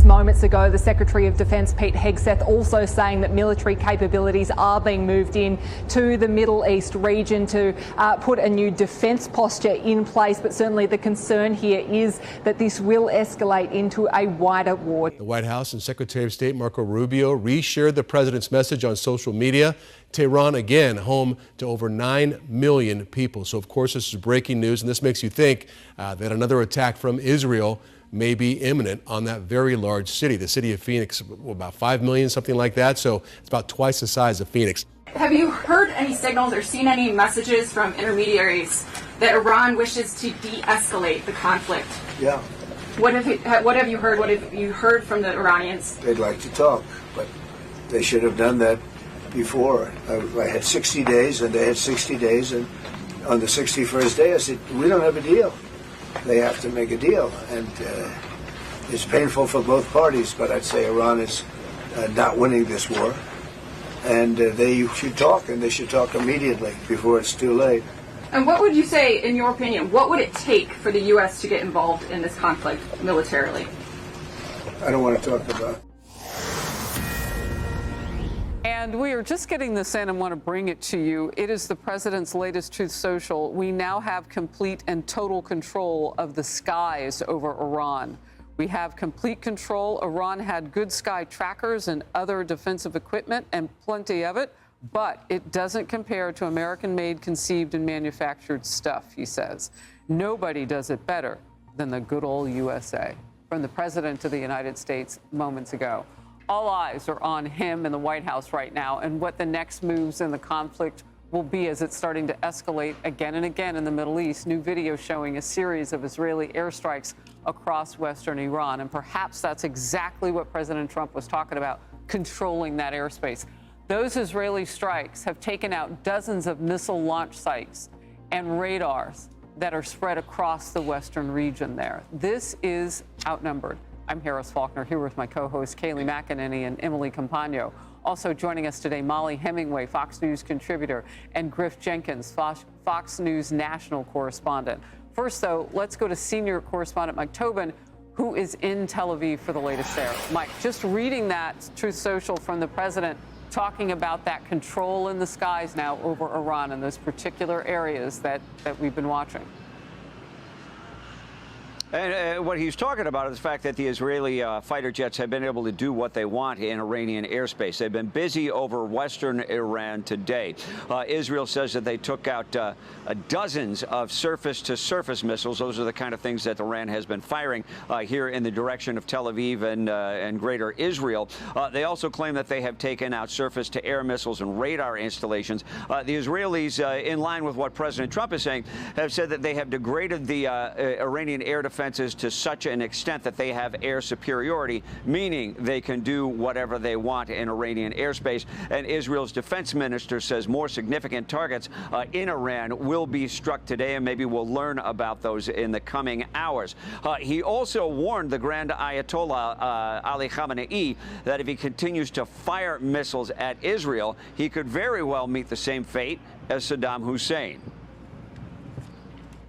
just moments ago, the Secretary of Defence, Pete Hegseth, also saying that military capabilities are being moved in to the Middle East region to put a new defence posture in place. But certainly the concern here is that this will escalate into a wider war. The White House and Secretary of State Marco Rubio re-shared the president's message on social media. Tehran, again, home to over 9 million people. So, of course, this is breaking news, and this makes you think that another attack from Israel may be imminent on that very large city. The city of Phoenix, about 5 million, something like that. So it's about twice the size of Phoenix. Have you heard any signals or seen any messages from intermediaries that Iran wishes to de-escalate the conflict? Yeah. What have you heard? What have you heard from the Iranians? They'd like to talk, but they should have done that before. I had 60 days, and they had 60 days, and on the 61st day, I said, we don't have a deal. They have to make a deal, and it's painful for both parties, but I'd say Iran is not winning this war, and they should talk, and they should talk immediately before it's too late. And what would you say, in your opinion, what would it take for the U.S. to get involved in this conflict militarily? I don't want to talk about it. And we are just getting this in and want to bring it to you. It is the president's latest Truth Social. We now have complete and total control of the skies over Iran. We have complete control. Iran had good sky trackers and other defensive equipment, and plenty of it, but it doesn't compare to American-made, conceived, and manufactured stuff, he says. Nobody does it better than the good old USA. From the President of the United States moments ago. All eyes are on him in the White House right now and what the next moves in the conflict will be as it's starting to escalate again and again in the Middle East. New video showing a series of Israeli airstrikes across western Iran. And perhaps that's exactly what President Trump was talking about, controlling that airspace. Those Israeli strikes have taken out dozens of missile launch sites and radars that are spread across the western region there. This is outnumbered. I'm Harris Faulkner here with my co-hosts Kayleigh McEnany and Emily Compagno. Also joining us today, Molly Hemingway, Fox News contributor, and Griff Jenkins, Fox News national correspondent. First, though, let's go to senior correspondent Mike Tobin, who is in Tel Aviv for the latest there. Mike, just reading that Truth Social from the president talking about that control in the skies now over Iran and those particular areas that we've been watching. And what he's talking about is the fact that the Israeli fighter jets have been able to do what they want in Iranian airspace. They've been busy over western Iran today. Israel says that they took out dozens of surface-to-surface missiles. Those are the kind of things that Iran has been firing here in the direction of Tel Aviv and greater Israel. They also claim that they have taken out surface-to-air missiles and radar installations. The Israelis, in line with what President Trump is saying, have said that they have degraded the Iranian air defenses to such an extent that they have air superiority, meaning they can do whatever they want in Iranian airspace. And Israel's defense minister says more significant targets in Iran will be struck today, and maybe we'll learn about those in the coming hours. He also warned the Grand Ayatollah Ali Khamenei that if he continues to fire missiles at Israel, he could very well meet the same fate as Saddam Hussein.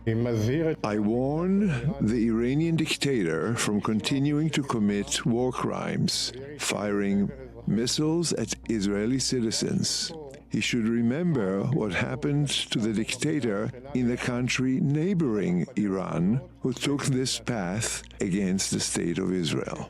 I warn the Iranian dictator from continuing to commit war crimes, firing missiles at Israeli citizens. He should remember what happened to the dictator in the country neighboring Iran, who took this path against the state of Israel.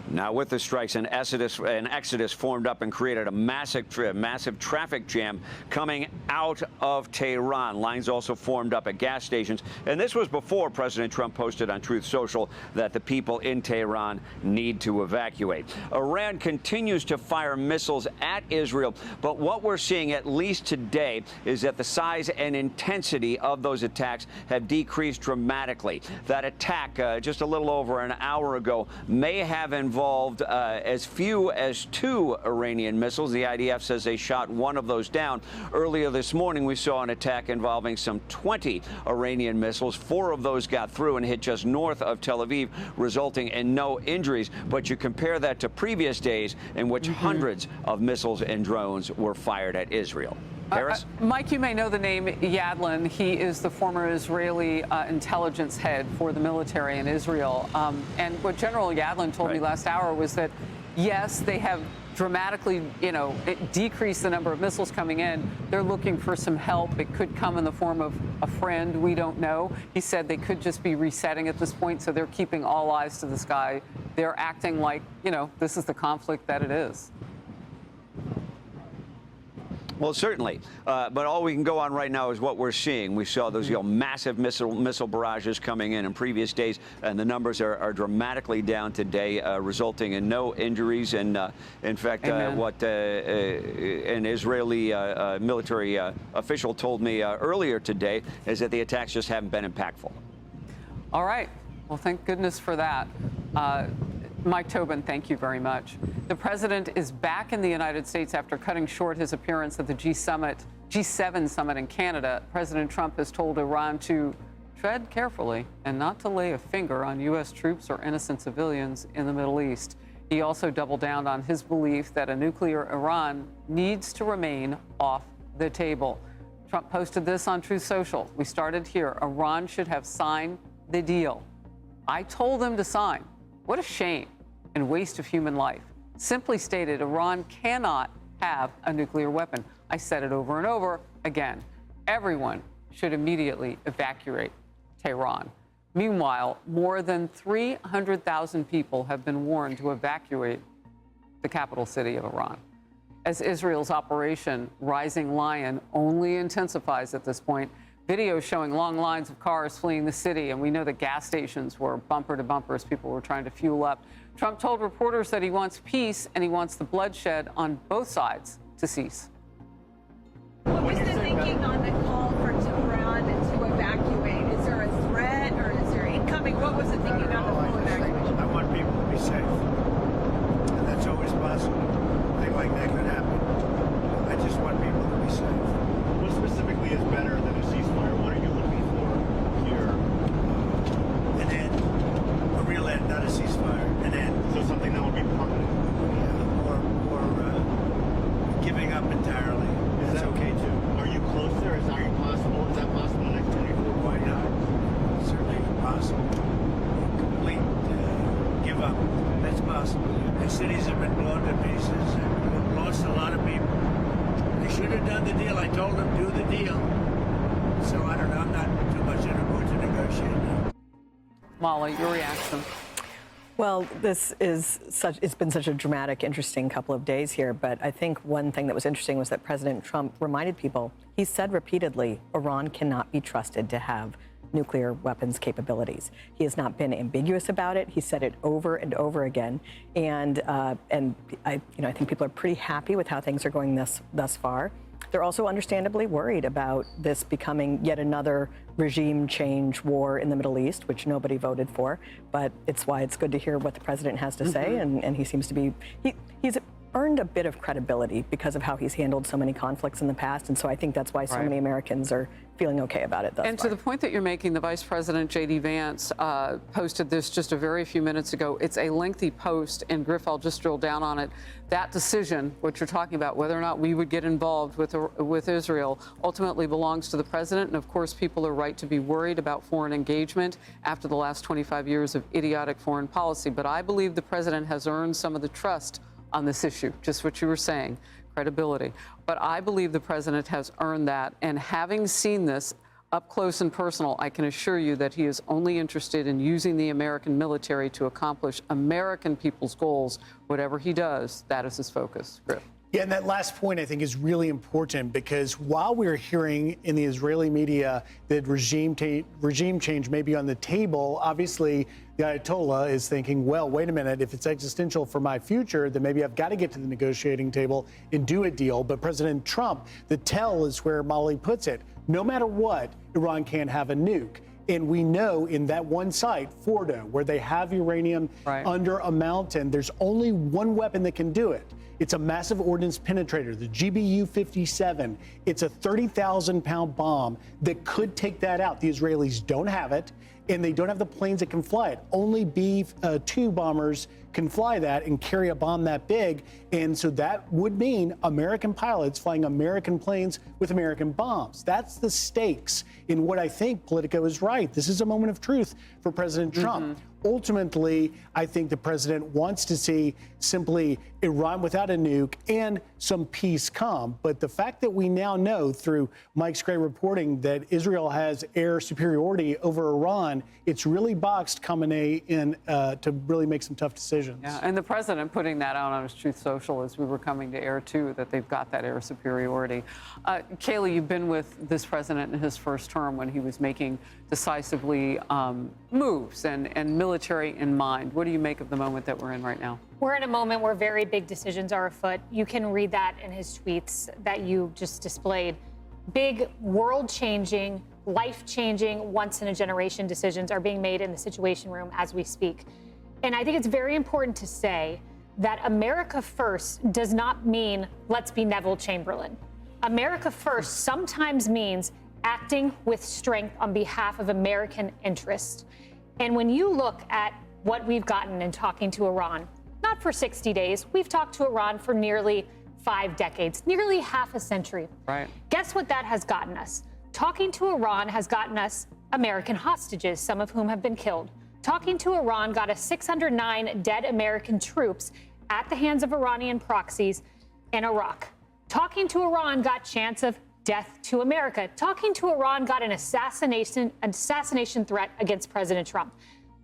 Now, with the strikes, an exodus formed up and created a massive traffic jam coming out of Tehran. Lines also formed up at gas stations. And this was before President Trump posted on Truth Social that the people in Tehran need to evacuate. Iran continues to fire missiles at Israel. But what we're seeing, at least today, is that the size and intensity of those attacks have decreased dramatically. That attack just a little over an hour ago may have involved as few as 2 Iranian missiles. The IDF says they shot one of those down. Earlier this morning, we saw an attack involving some 20 Iranian missiles. 4 of those got through and hit just north of Tel Aviv, resulting in no injuries. But you compare that to previous days in which hundreds of missiles and drones were fired at Israel. Harris? Mike, you may know the name Yadlin. He is the former Israeli intelligence head for the military in Israel. And what General Yadlin told me last hour was that, yes, they have dramatically, decreased the number of missiles coming in. They're looking for some help. It could come in the form of a friend. We don't know. He said they could just be resetting at this point, so they're keeping all eyes to the sky. They're acting like, this is the conflict that it is. Well, certainly. But all we can go on right now is what we're seeing. We saw those massive missile barrages coming in previous days, and the numbers are dramatically down today, resulting in no injuries. And in fact, what an Israeli military official told me earlier today is that the attacks just haven't been impactful. All right. Well, thank goodness for that. Mike Tobin, thank you very much. The president is back in the United States after cutting short his appearance at the G7 summit in Canada. President Trump has told Iran to tread carefully and not to lay a finger on U.S. troops or innocent civilians in the Middle East. He also doubled down on his belief that a nuclear Iran needs to remain off the table. Trump posted this on Truth Social. We started here. Iran should have signed the deal. I told them to sign. What a shame and waste of human life. Simply stated, Iran cannot have a nuclear weapon. I said it over and over again. Everyone should immediately evacuate Tehran. Meanwhile, more than 300,000 people have been warned to evacuate the capital city of Iran. As Israel's Operation Rising Lion only intensifies at this point, videos showing long lines of cars fleeing the city, and we know that gas stations were bumper to bumper as people were trying to fuel up. Trump told reporters that he wants peace and he wants the bloodshed on both sides to cease. What was the thinking on the call for Tehran to evacuate? Is there a threat or is there incoming? What was the thinking on the full evacuation? I want people to be safe. And that's always possible. I think like that could happen. I just want people to be safe. What specifically is better than a ceasefire? What are you looking for here? An end. A real end, not a ceasefire. An end. So something that will be permanent. Or giving up entirely. Is that okay too? Are you close there? Is that possible? Is that possible in the next 24? Why not? Certainly possible. Complete give up. That's possible. The cities have been blown to pieces and we've lost a lot of people. They should have done the deal. I told them, do the deal. So I don't know. I'm not too much in a mood to negotiate now. Molly, your reaction? Well, it's been such a dramatic, interesting couple of days here. But I think one thing that was interesting was that President Trump reminded people, he said repeatedly, Iran cannot be trusted to have nuclear weapons capabilities. He has not been ambiguous about it. He said it over and over again. And I think people are pretty happy with how things are going thus far. They're also understandably worried about this becoming yet another regime change war in the Middle East, which nobody voted for. But it's why it's good to hear what the president has to say. And he seems to be, he's earned a bit of credibility because of how he's handled so many conflicts in the past. And so I think that's why so many Americans are feeling okay about it thus far. And to the point that you're making, the Vice President, J.D. Vance, posted this just a very few minutes ago. It's a lengthy post, and Griff, I'll just drill down on it. That decision, what you're talking about, whether or not we would get involved with Israel, ultimately belongs to the president. And of course, people are right to be worried about foreign engagement after the last 25 years of idiotic foreign policy. But I believe the president has earned some of the trust on this issue, just what you were saying, credibility. But I believe the president has earned that. And having seen this up close and personal, I can assure you that he is only interested in using the American military to accomplish American people's goals. Whatever he does, that is his focus. Griff. Yeah, and that last point, I think, is really important because while we're hearing in the Israeli media that regime change may be on the table, obviously the Ayatollah is thinking, well, wait a minute, if it's existential for my future, then maybe I've got to get to the negotiating table and do a deal. But President Trump, the tell is where Molly puts it. No matter what, Iran can't have a nuke. And we know in that one site, Fordo, where they have uranium under a mountain, there's only one weapon that can do it. It's a massive ordnance penetrator, the GBU-57. It's a 30,000-pound bomb that could take that out. The Israelis don't have it, and they don't have the planes that can fly it. Only B-2 bombers can fly that and carry a bomb that big. And so that would mean American pilots flying American planes with American bombs. That's the stakes in what I think Politico is right. This is a moment of truth for President Trump. Ultimately, I think the president wants to see simply Iran without a nuke and some peace come. But the fact that we now know through Mike Gray reporting that Israel has air superiority over Iran, it's really boxed Khamenei in to really make some tough decisions. Yeah, and the president putting that out on his Truth Social as we were coming to air, too, that they've got that air superiority. Kayleigh, you've been with this president in his first term when he was making decisively moves and military in mind. What do you make of the moment that we're in right now? We're in a moment where very big decisions are afoot. You can read that in his tweets that you just displayed. Big, world-changing, life-changing, once-in-a-generation decisions are being made in the Situation Room as we speak. And I think it's very important to say that America first does not mean let's be Neville Chamberlain. America first sometimes means acting with strength on behalf of American interests. And when you look at what we've gotten in talking to Iran, not for 60 days, we've talked to Iran for nearly 5 decades, nearly half a century. Right. Guess what that has gotten us? Talking to Iran has gotten us American hostages, some of whom have been killed. Talking to Iran got us 609 dead American troops at the hands of Iranian proxies in Iraq. Talking to Iran got chance of death to America. Talking to Iran got an assassination threat against President Trump.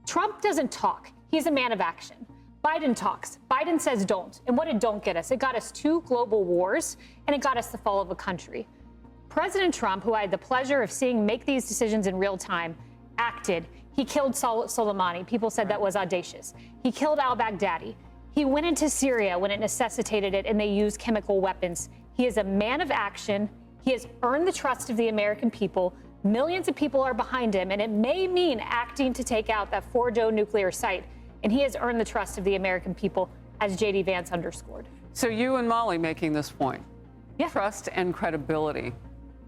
Trump doesn't talk. He's a man of action. Biden talks. Biden says don't. And what did don't get us? It got us 2 global wars, and it got us the fall of a country. President Trump, who I had the pleasure of seeing make these decisions in real time, acted. He killed Soleimani. People said that was audacious. He killed al-Baghdadi. He went into Syria when it necessitated it, and they used chemical weapons. He is a man of action. He has earned the trust of the American people. Millions of people are behind him, and it may mean acting to take out that Fordo nuclear site. And he has earned the trust of the American people, as J.D. Vance underscored. So you and Molly making this point. Yeah. Trust and credibility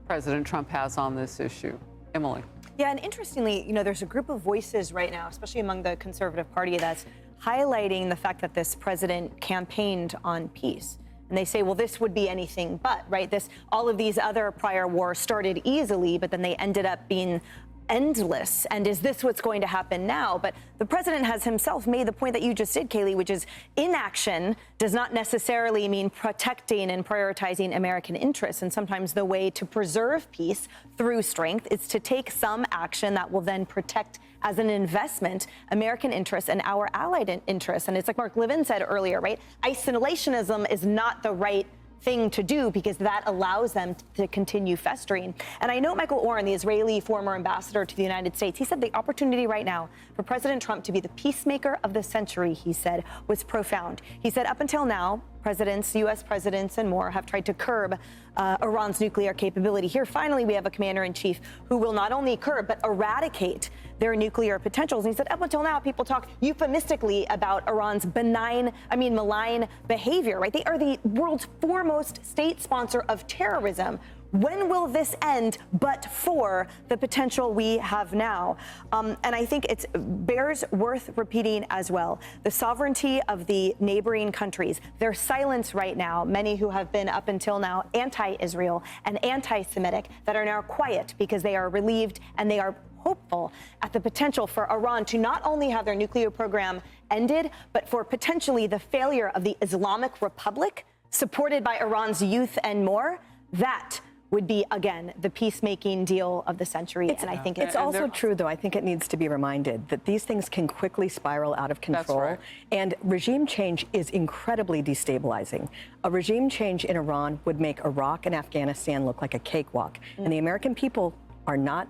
President Trump has on this issue. Emily. Yeah, and interestingly, there's a group of voices right now, especially among the Conservative Party, that's highlighting the fact that this president campaigned on peace. And they say, well, this would be anything but, right? All of these other prior wars started easily, but then they ended up being endless. And is this what's going to happen now? But the president has himself made the point that you just did, Kayleigh, which is inaction does not necessarily mean protecting and prioritizing American interests. And sometimes the way to preserve peace through strength is to take some action that will then protect as an investment American interests and our allied interests. And it's like Mark Levin said earlier, right? Isolationism is not the right thing to do because that allows them to continue festering. And I know Michael Oren, the Israeli former ambassador to the United States, he said the opportunity right now for President Trump to be the peacemaker of the century, he said, was profound. He said up until now, presidents, U.S. presidents and more have tried to curb Iran's nuclear capability. Here, finally, we have a commander-in-chief who will not only curb but eradicate their nuclear potentials. And he said up until now, people talk euphemistically about Iran's malign behavior, right? They are the world's foremost state sponsor of terrorism. When will this end but for the potential we have now? And I think it bears worth repeating as well. The sovereignty of the neighboring countries, their silence right now, many who have been up until now anti-Israel and anti-Semitic that are now quiet because they are relieved and they are hopeful at the potential for Iran to not only have their nuclear program ended, but for potentially the failure of the Islamic Republic, supported by Iran's youth and more. That would be, again, the peacemaking deal of the century. And I think it's also true, though, I think it needs to be reminded that these things can quickly spiral out of control. That's right. And regime change is incredibly destabilizing. A regime change in Iran would make Iraq and Afghanistan look like a cakewalk. And the American people are not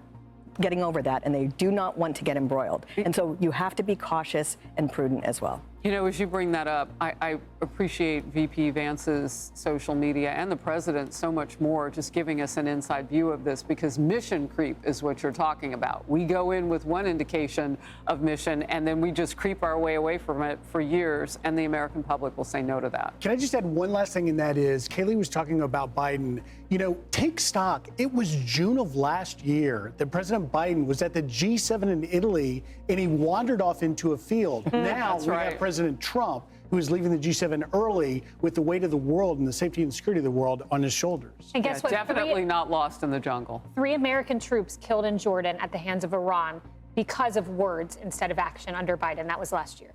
getting over that, and they do not want to get embroiled. And so you have to be cautious and prudent as well. As you bring that up, I appreciate VP Vance's social media and the president so much more just giving us an inside view of this, because mission creep is what you're talking about. We go in with one indication of mission, and then we just creep our way away from it for years, and the American public will say no to that. Can I just add one last thing, and that is, Kayleigh was talking about Biden. Take stock. It was June of last year that President Biden was at the G7 in Italy, and he wandered off into a field. Now we have President President Trump, who is leaving the G7 early with the weight of the world and the safety and security of the world on his shoulders. And guess what? Definitely not lost in the jungle. 3 American troops killed in Jordan at the hands of Iran because of words instead of action under Biden. That was last year.